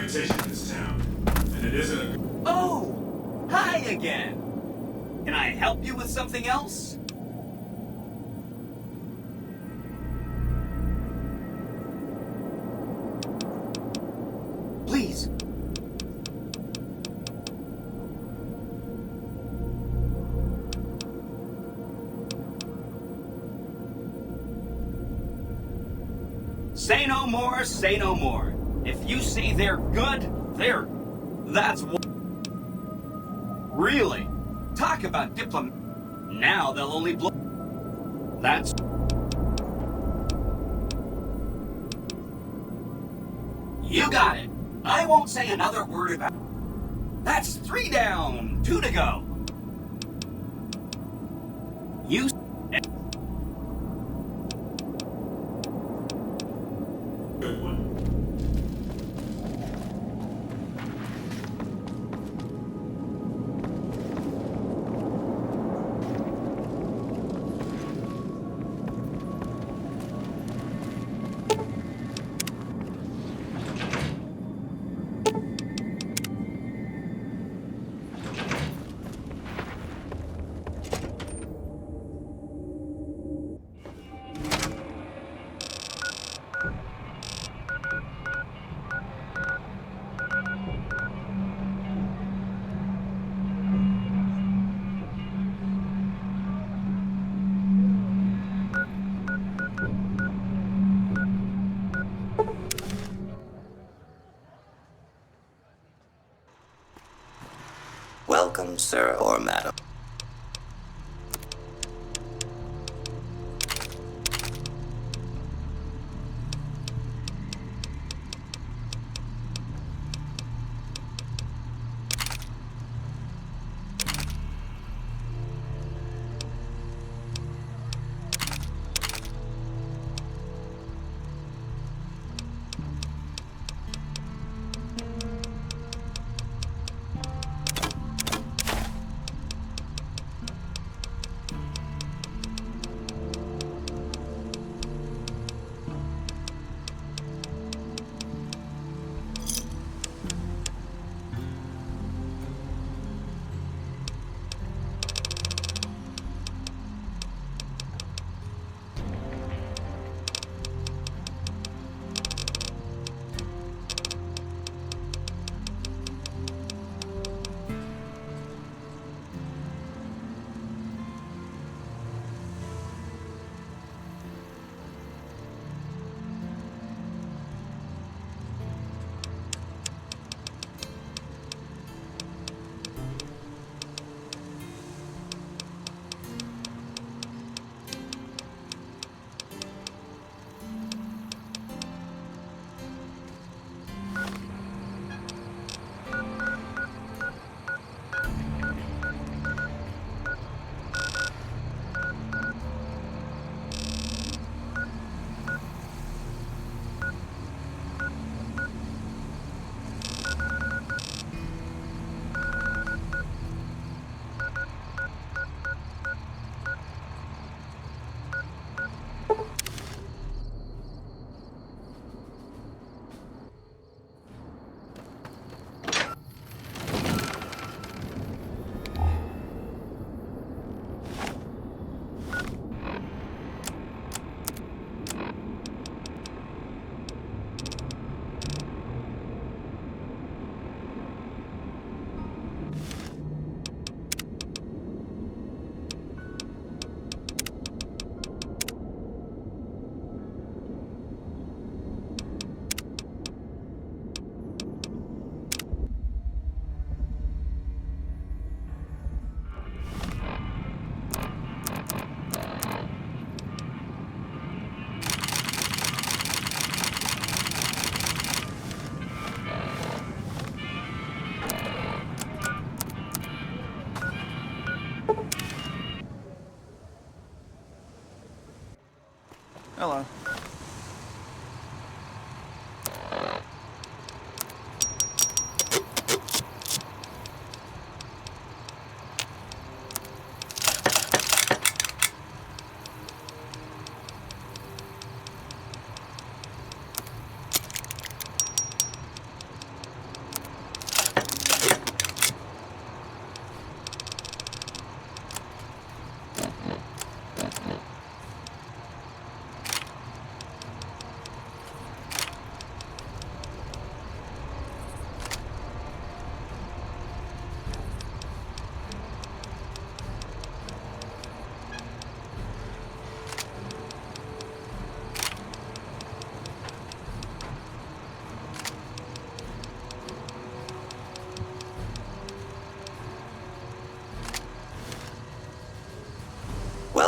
reputation in this town, and it isn't a... Oh! Hi again! Can I help you with something else? Please. Say no more, say no more. If you say they're good, that's what... Really? Talk about Now they'll only blow... That's... You got it. I won't say another word about... That's 3 down, 2 to go. You... good one. Welcome, sir or madam.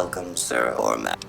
Welcome, sir or madam.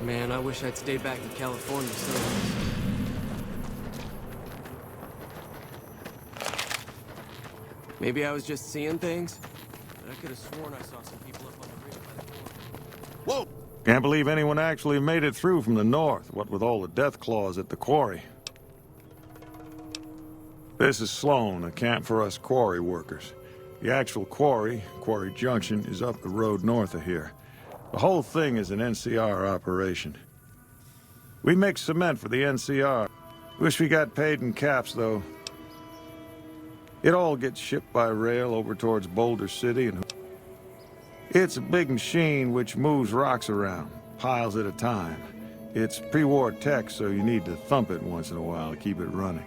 Man, I wish I'd stayed back in California so. Maybe I was just seeing things, but I could have sworn I saw some people up on the ridge by the quarry. Whoa! Can't believe anyone actually made it through from the north, what with all the death claws at the quarry. This is Sloan, a camp for us quarry workers. The actual quarry, Quarry Junction, is up the road north of here. The whole thing is an NCR operation. We make cement for the NCR. Wish we got paid in caps, though. It all gets shipped by rail over towards Boulder City, and it's a big machine which moves rocks around, piles at a time. It's pre-war tech, so you need to thump it once in a while to keep it running.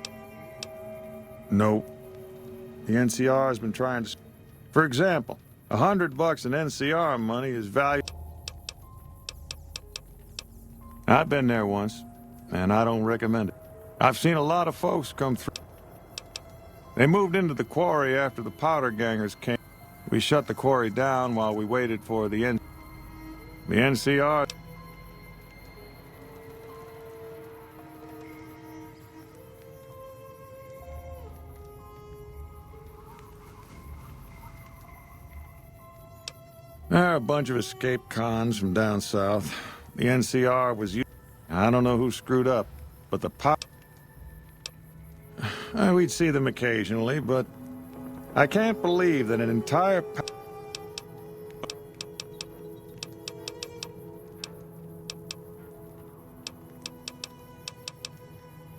Nope. The NCR has been trying to... For example, $100 in NCR money is valuable. I've been there once, and I don't recommend it. I've seen a lot of folks come through. They moved into the quarry after the powder gangers came. We shut the quarry down while we waited for the NCR. There are a bunch of escaped cons from down south. The NCR was... I don't know who screwed up, but the we'd see them occasionally, but I can't believe that an entire...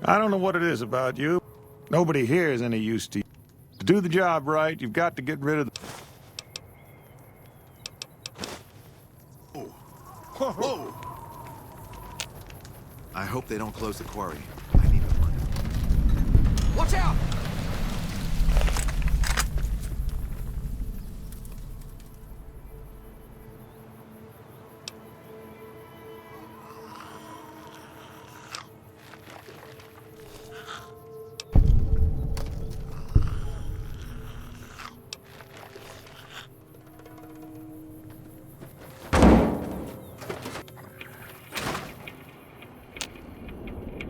I don't know what it is about you. Nobody here is any use to you. To do the job right, you've got to get rid of the... Whoa! I hope they don't close the quarry. I need the money. Watch out!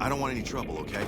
I don't want any trouble, okay?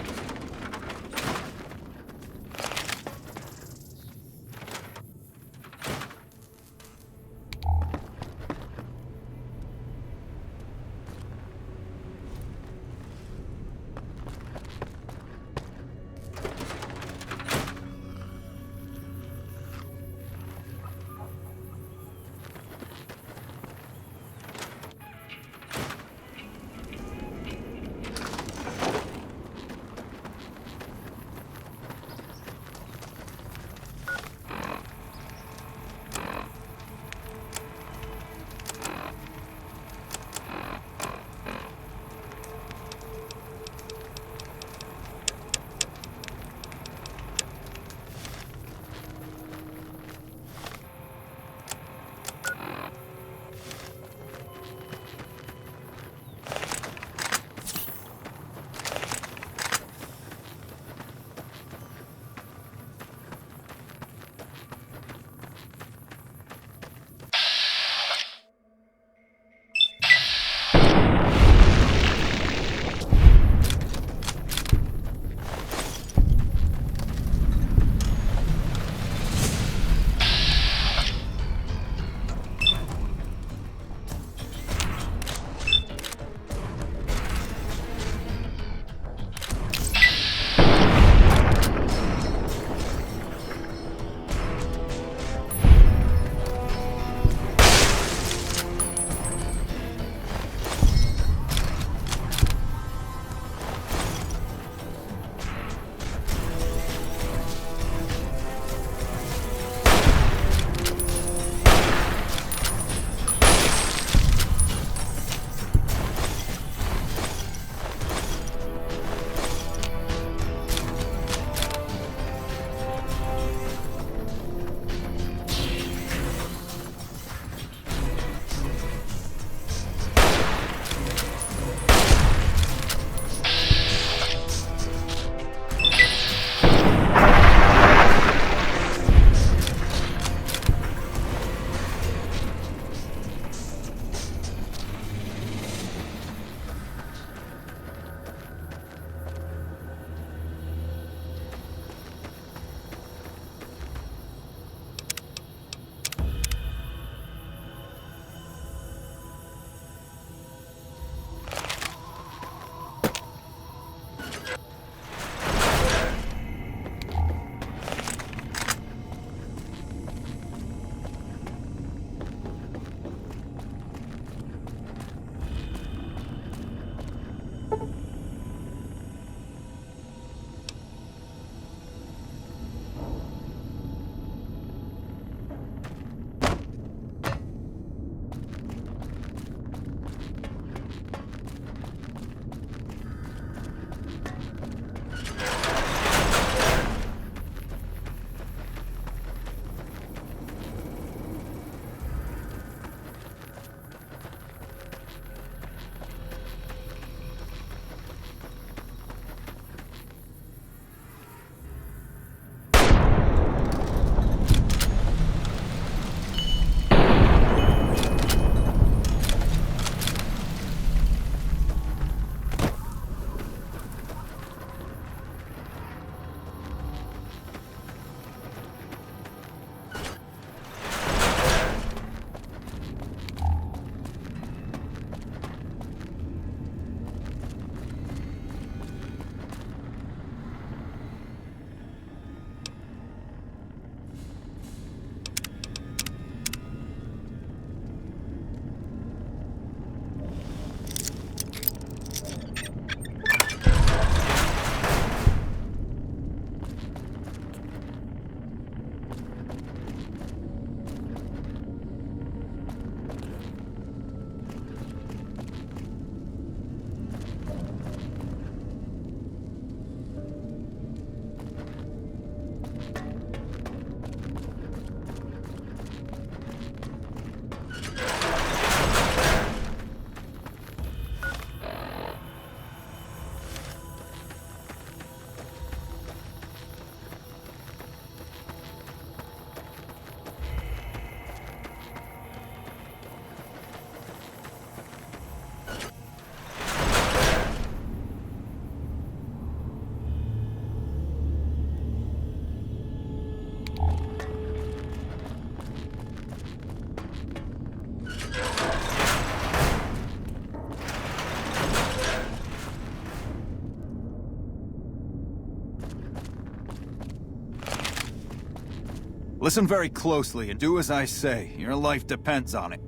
Listen very closely and do as I say. Your life depends on it.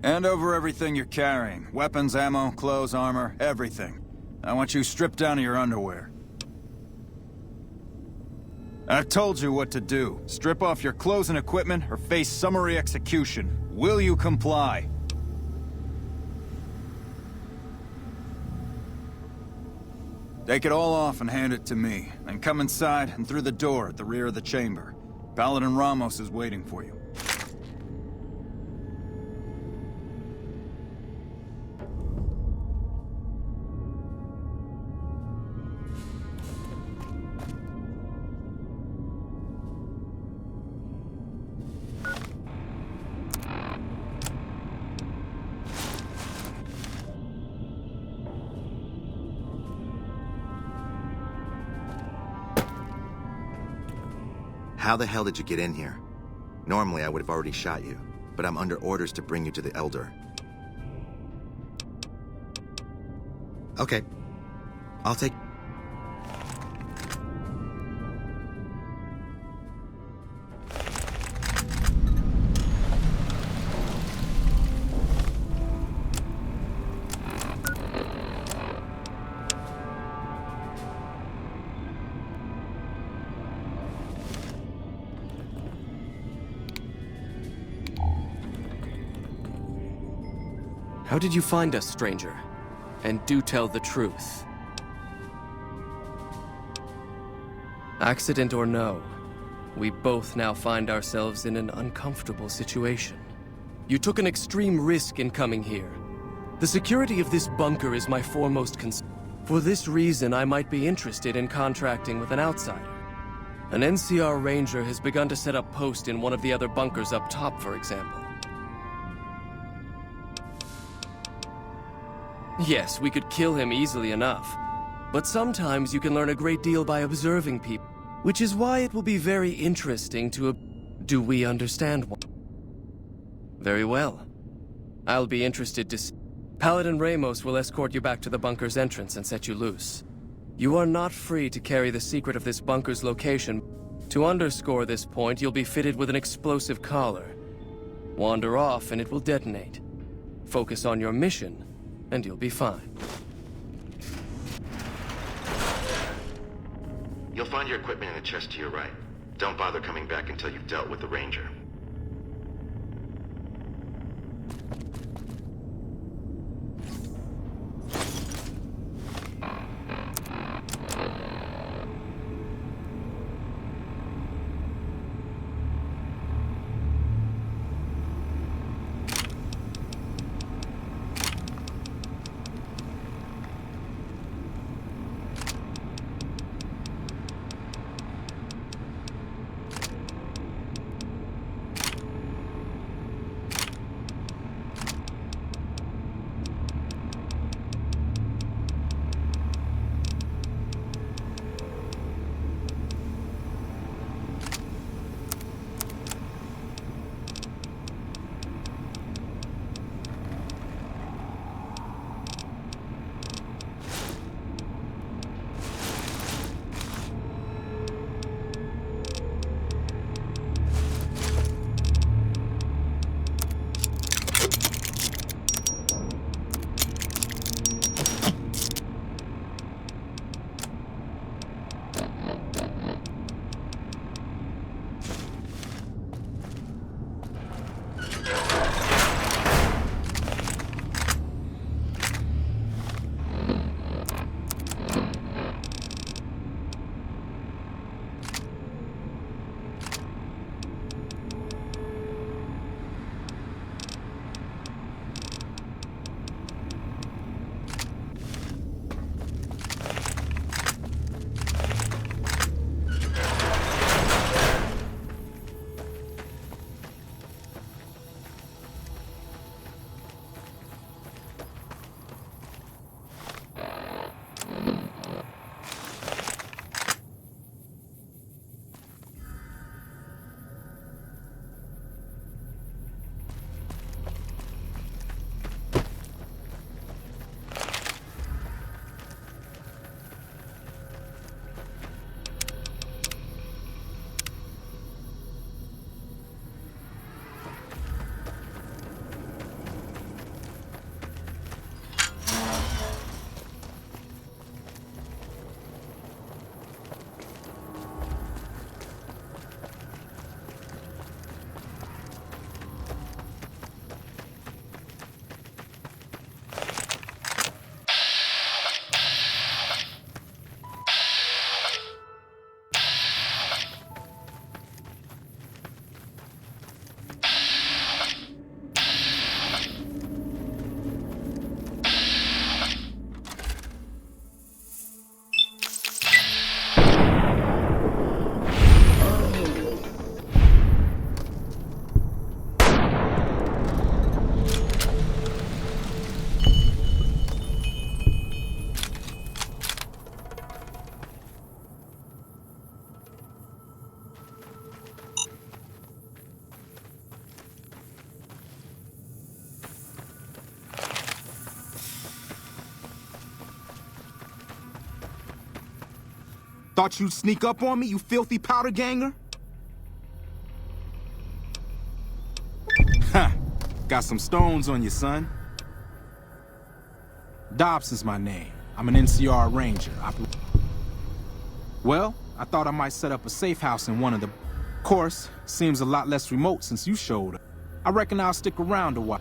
Hand over everything you're carrying. Weapons, ammo, clothes, armor, everything. I want you stripped down to your underwear. I've told you what to do. Strip off your clothes and equipment or face summary execution. Will you comply? Take it all off and hand it to me. Then come inside and through the door at the rear of the chamber. Paladin Ramos is waiting for you. How the hell did you get in here? Normally, I would have already shot you, but I'm under orders to bring you to the Elder. Okay. I'll take... How did you find us, stranger? And do tell the truth. Accident or no, we both now find ourselves in an uncomfortable situation. You took an extreme risk in coming here. The security of this bunker is my foremost concern. For this reason, I might be interested in contracting with an outsider. An NCR ranger has begun to set up post in one of the other bunkers up top, for example. Yes, we could kill him easily enough. But sometimes you can learn a great deal by observing people. Which is why it will be very interesting to... Do we understand one? Very well. I'll be interested to... Paladin Ramos will escort you back to the bunker's entrance and set you loose. You are not free to carry the secret of this bunker's location. To underscore this point, you'll be fitted with an explosive collar. Wander off and it will detonate. Focus on your mission, and you'll be fine. You'll find your equipment in the chest to your right. Don't bother coming back until you've dealt with the ranger. Thought you'd sneak up on me, you filthy powder ganger? Ha! Got some stones on you, son. Dobson's my name. I'm an NCR ranger. Well, I thought I might set up a safe house in one of the... Of course, seems a lot less remote since you showed up. I reckon I'll stick around a while.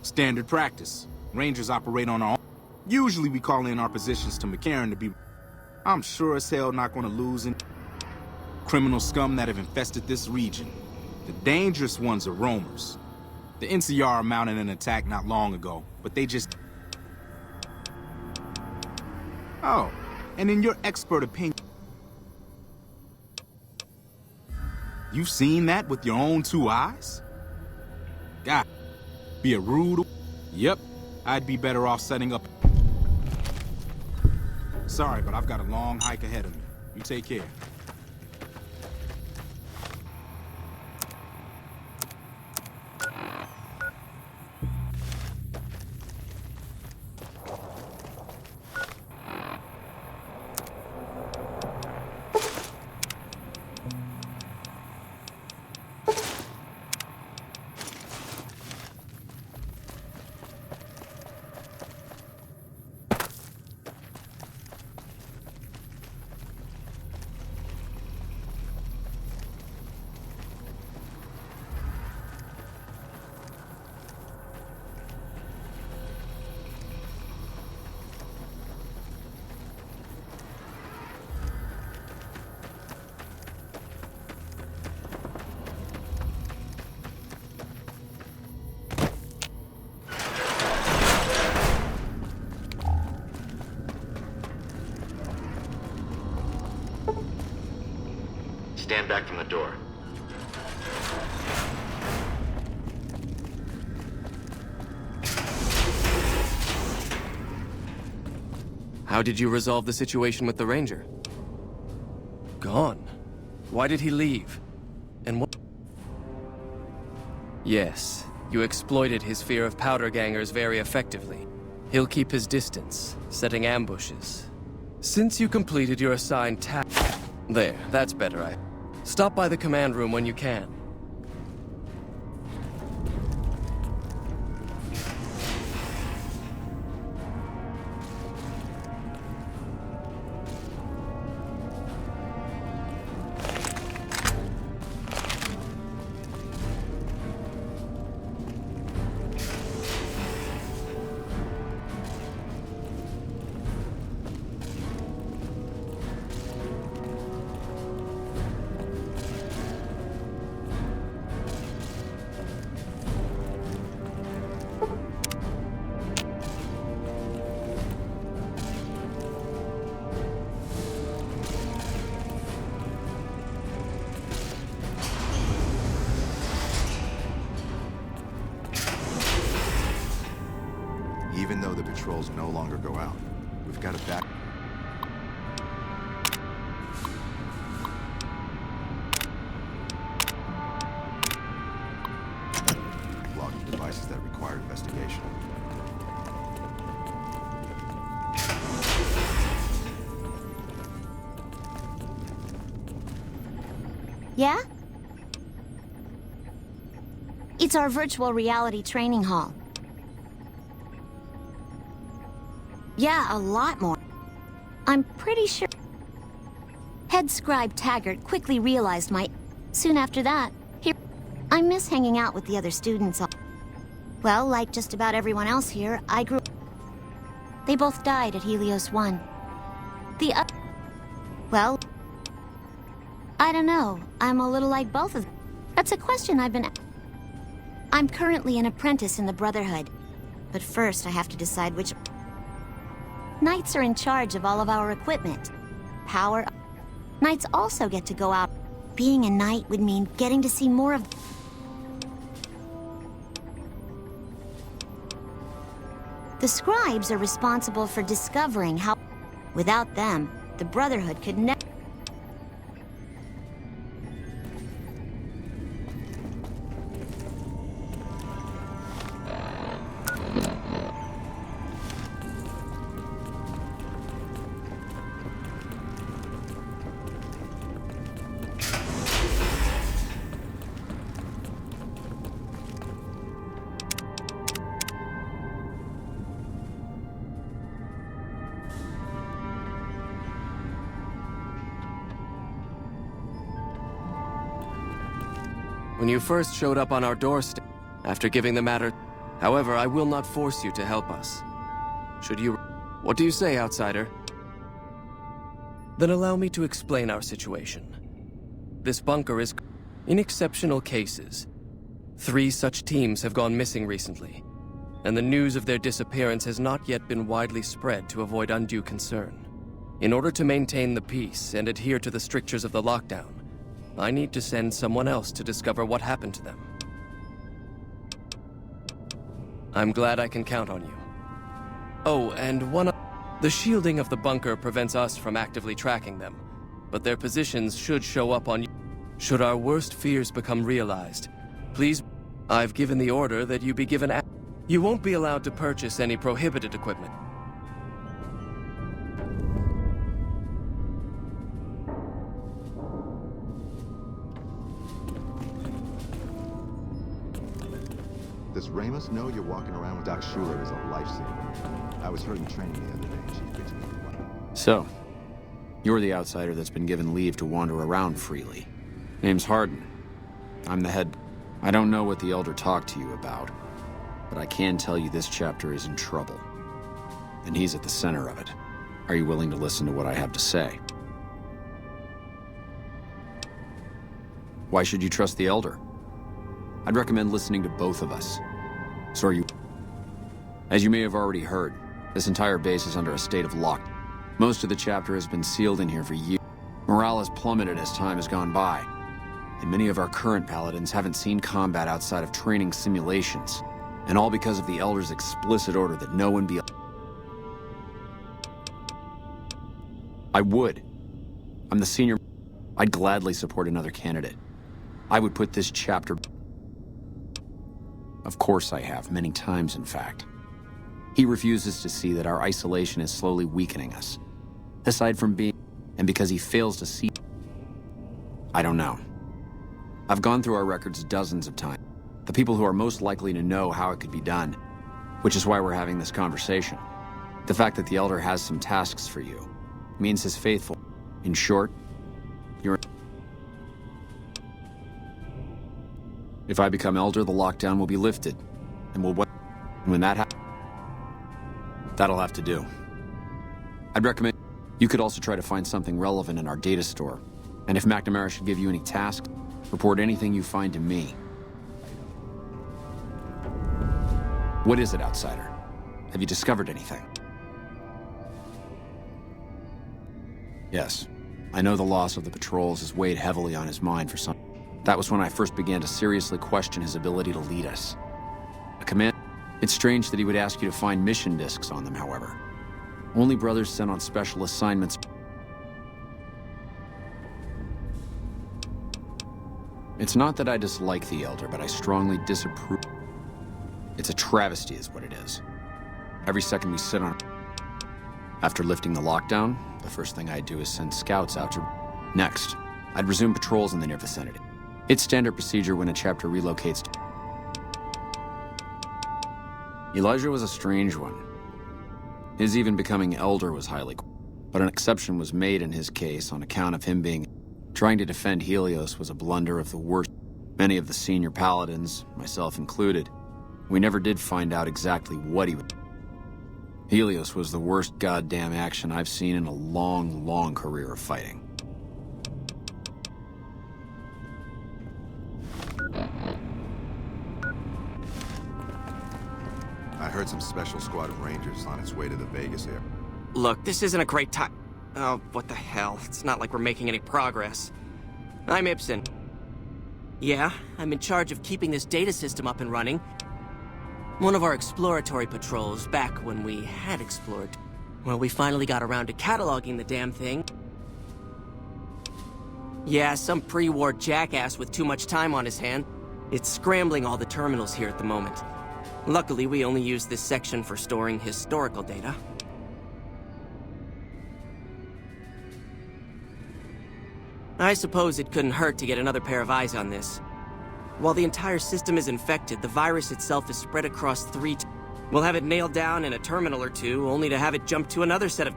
Standard practice. Rangers operate on our own. Usually we call in our positions to McCarran to be... I'm sure as hell not gonna lose in... criminal scum that have infested this region. The dangerous ones are roamers. The NCR mounted an attack not long ago, but they just... Oh, and in your expert opinion... You've seen that with your own 2 eyes? God, be a rude... Yep, I'd be better off setting up... Sorry, but I've got a long hike ahead of me. You take care. Stand back from the door. How did you resolve the situation with the ranger? Gone. Why did he leave? And what? Yes, you exploited his fear of powder gangers very effectively. He'll keep his distance, setting ambushes. Since you completed your assigned task... There, that's better. Stop by the command room when you can. Even though the patrols no longer go out, we've got to back... logging devices that require investigation. Yeah? It's our virtual reality training hall. Yeah, a lot more. I'm pretty sure... Head scribe Taggart quickly realized my... Soon after that, I miss hanging out with the other students. Well, like just about everyone else here, I grew... They both died at Helios 1. Well... I don't know. I'm a little like both of them. That's a question I've been... I'm currently an apprentice in the Brotherhood. But first, I have to decide which... Knights are in charge of all of our equipment. Power... Knights also get to go out. Being a knight would mean getting to see more of... The scribes are responsible for discovering how... Without them, the Brotherhood could never... when you first showed up on our doorstep, after giving the matter. However, I will not force you to help us. Should you... What do you say, outsider? Then allow me to explain our situation. This bunker is... In exceptional cases, 3 such teams have gone missing recently, and the news of their disappearance has not yet been widely spread to avoid undue concern. In order to maintain the peace and adhere to the strictures of the lockdown, I need to send someone else to discover what happened to them. I'm glad I can count on you. Oh, and the shielding of the bunker prevents us from actively tracking them, but their positions should show up on you. Should our worst fears become realized, please, I've given the order that you be given you won't be allowed to purchase any prohibited equipment. Does Ramos know you're walking around with Doc Schuler as a lifesaver? I was hurt in training the other day and she fixed me. So, you're the outsider that's been given leave to wander around freely. Name's Hardin. I'm the head. I don't know what the Elder talked to you about, but I can tell you this chapter is in trouble. And he's at the center of it. Are you willing to listen to what I have to say? Why should you trust the Elder? I'd recommend listening to both of us. So are you... As you may have already heard, this entire base is under a state of lock. Most of the chapter has been sealed in here for years. Morale has plummeted as time has gone by. And many of our current paladins haven't seen combat outside of training simulations. And all because of the Elder's explicit order that no one be... I would. I'm the senior... I'd gladly support another candidate. I would put this chapter... Of course I have, many times in fact. He refuses to see that our isolation is slowly weakening us. Aside from being... And because he fails to see... I don't know. I've gone through our records dozens of times. The people who are most likely to know how it could be done. Which is why we're having this conversation. The fact that the Elder has some tasks for you means his faithful. In short, you're... If I become Elder, the lockdown will be lifted. And we'll... When that happens... That'll have to do. I'd recommend... You could also try to find something relevant in our data store. And if McNamara should give you any tasks, report anything you find to me. What is it, outsider? Have you discovered anything? Yes. I know the loss of the patrols has weighed heavily on his mind for some... That was when I first began to seriously question his ability to lead us. A command... It's strange that he would ask you to find mission discs on them, however. Only brothers sent on special assignments... It's not that I dislike the Elder, but I strongly disapprove. It's a travesty is what it is. Every second we sit on... After lifting the lockdown, the first thing I'd do is send scouts out to... Next, I'd resume patrols in the near vicinity. It's standard procedure when a chapter relocates to... Elijah was a strange one. His even becoming Elder was highly... But an exception was made in his case on account of him being... Trying to defend Helios was a blunder of the worst. Many of the senior paladins, myself included, we never did find out exactly what he was. Helios was the worst goddamn action I've seen in a long, long career of fighting. I heard some special squad of Rangers on its way to the Vegas area. Look, this isn't a great time. Oh, what the hell? It's not like we're making any progress. I'm Ibsen. Yeah, I'm in charge of keeping this data system up and running. One of our exploratory patrols, back when we had explored. Well, we finally got around to cataloging the damn thing. Yeah, some pre-war jackass with too much time on his hand. It's scrambling all the terminals here at the moment. Luckily, we only use this section for storing historical data. I suppose it couldn't hurt to get another pair of eyes on this. While the entire system is infected, the virus itself is spread across 3... We'll have it nailed down in a terminal or two, only to have it jump to another set of...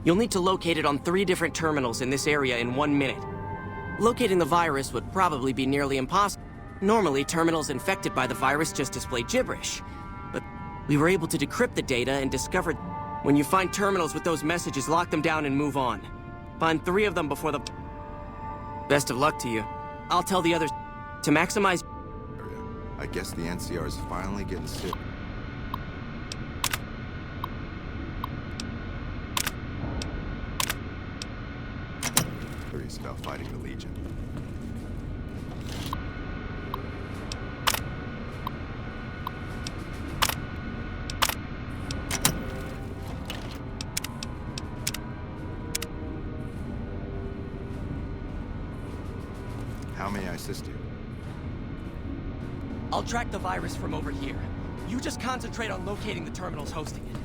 You'll need to locate it on 3 different terminals in this area in 1 minute. Locating the virus would probably be nearly impossible. Normally, terminals infected by the virus just display gibberish. But we were able to decrypt the data and discovered when you find terminals with those messages, lock them down and move on. Find 3 of them before the... Best of luck to you. I'll tell the others to maximize... I guess the NCR is finally getting sick. Curious about fighting the Legion. How may I assist you? I'll track the virus from over here. You just concentrate on locating the terminals hosting it.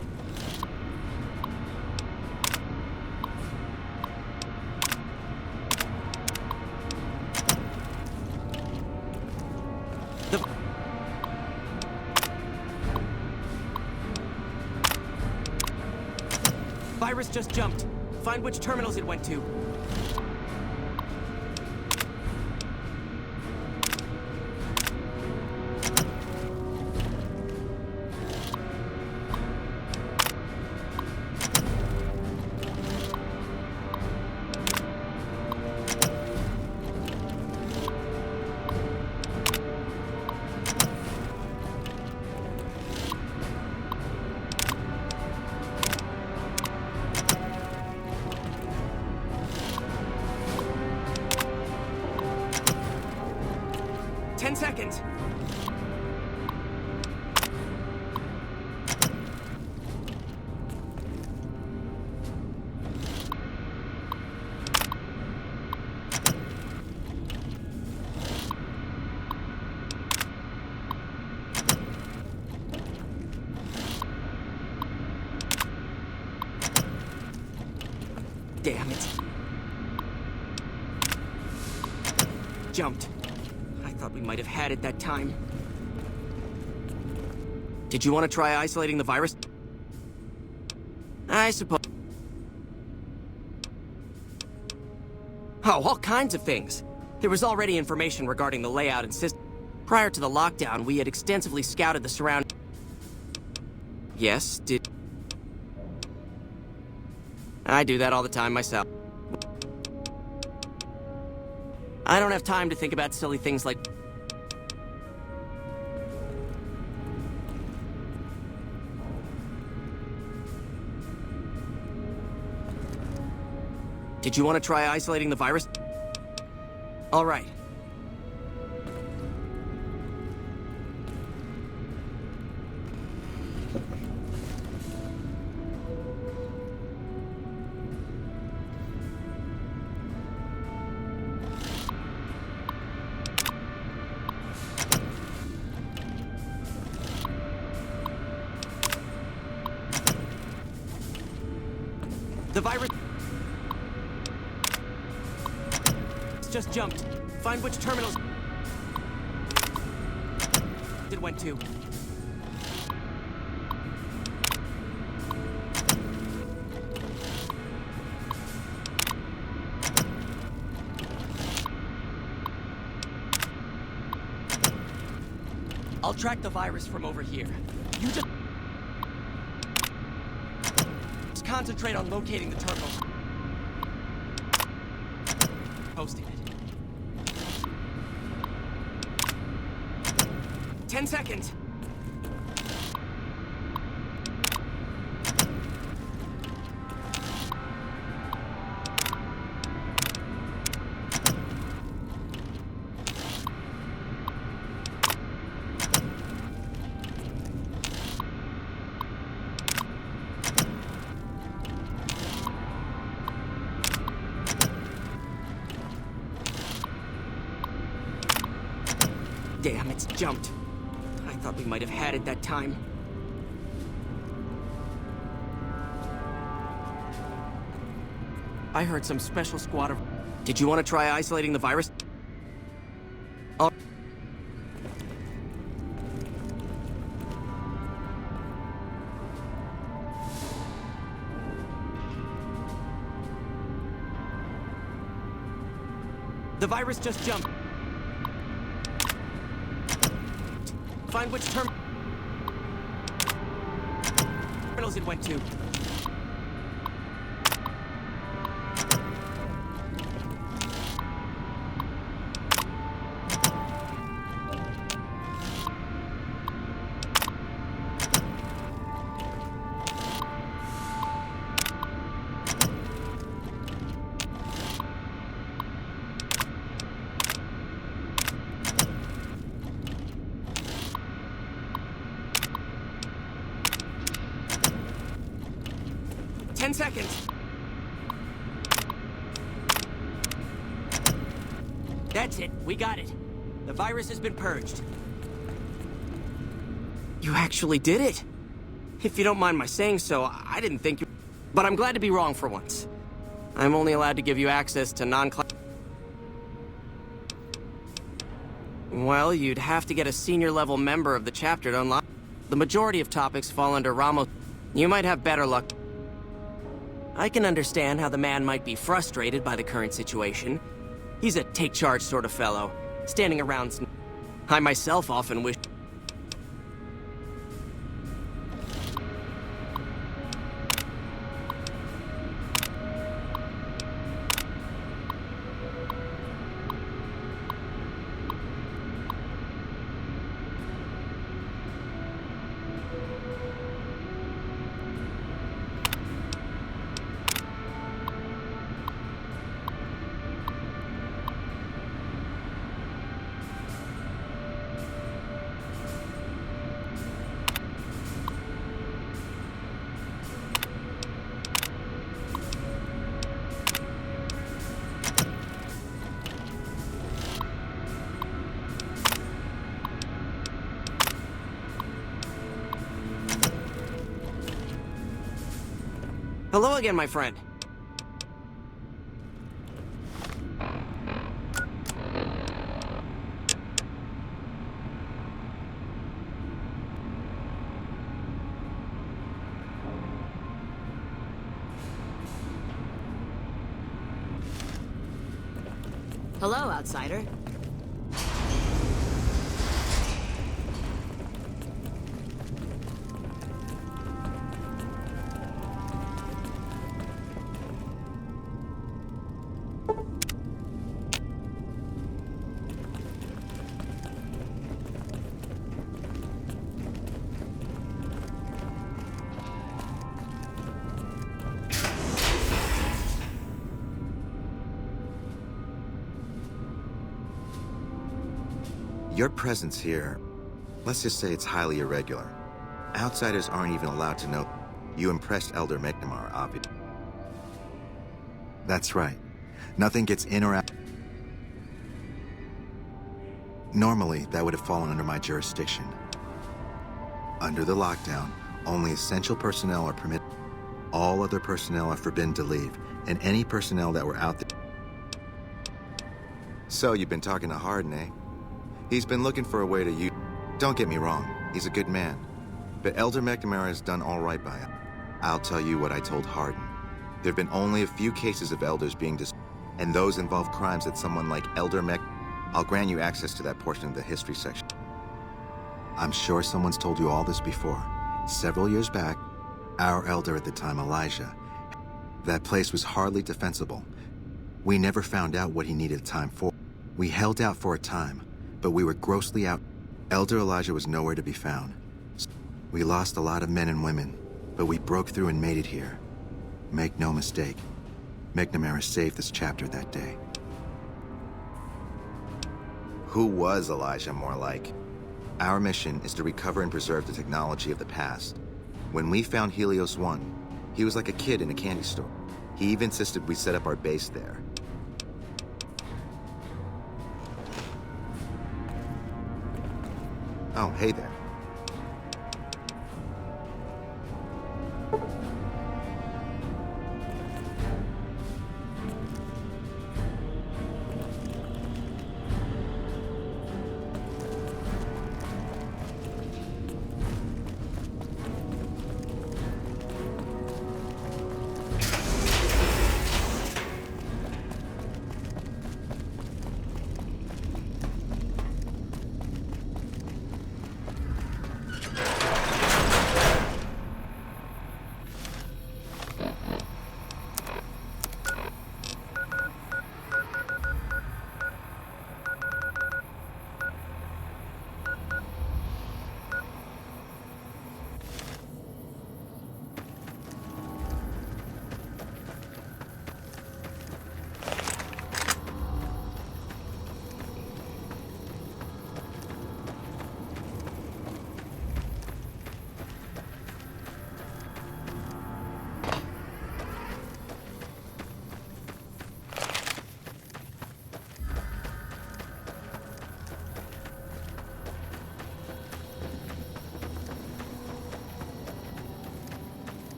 The virus just jumped. Find which terminals it went to. Seconds. Damn it. Jumped. Thought we might have had it that time. Did you want to try isolating the virus? I suppose. Oh, all kinds of things. There was already information regarding the layout and system. Prior to the lockdown, we had extensively scouted the surrounding. Yes, did... I do that all the time myself. I don't have time to think about silly things like... Did you want to try isolating the virus? All right. The virus just jumped. Find which terminals it went to. I'll track the virus from over here. You just concentrate on locating the terminals. Posting it. 10 seconds. Damn, it's jumped. I thought we might have had it that time. I heard some special squad of... Did you want to try isolating the virus? Oh. The virus just jumped. Find which terminals it went to. Seconds. That's it. We got it. The virus has been purged. You actually did it. If you don't mind my saying so, I didn't think you... But I'm glad to be wrong for once. I'm only allowed to give you access to non-class... Well, you'd have to get a senior-level member of the chapter to unlock... The majority of topics fall under Ramos. You might have better luck. I can understand how the man might be frustrated by the current situation. He's a take-charge sort of fellow, standing around... I myself often wish... Hello again, my friend. Hello, outsider. Your presence here, let's just say it's highly irregular. Outsiders aren't even allowed to know you impressed Elder McNamara, obviously. That's right. Nothing gets in or out. Normally, that would have fallen under my jurisdiction. Under the lockdown, only essential personnel are permitted. All other personnel are forbidden to leave, and any personnel that were out there. So, you've been talking to Harden, eh? He's been looking for a way to use... Don't get me wrong, he's a good man. But Elder McNamara has done all right by him. I'll tell you what I told Harden. There have been only a few cases of elders being and those involve crimes that someone like Elder Mc... I'll grant you access to that portion of the history section. I'm sure someone's told you all this before. Several years back, our elder at the time, Elijah, that place was hardly defensible. We never found out what he needed time for. We held out for a time, but we were grossly out. Elder Elijah was nowhere to be found. We lost a lot of men and women, but we broke through and made it here. Make no mistake, McNamara saved this chapter that day. Who was Elijah, more like? Our mission is to recover and preserve the technology of the past. When we found Helios 1, he was like a kid in a candy store. He even insisted we set up our base there. Oh, hey there.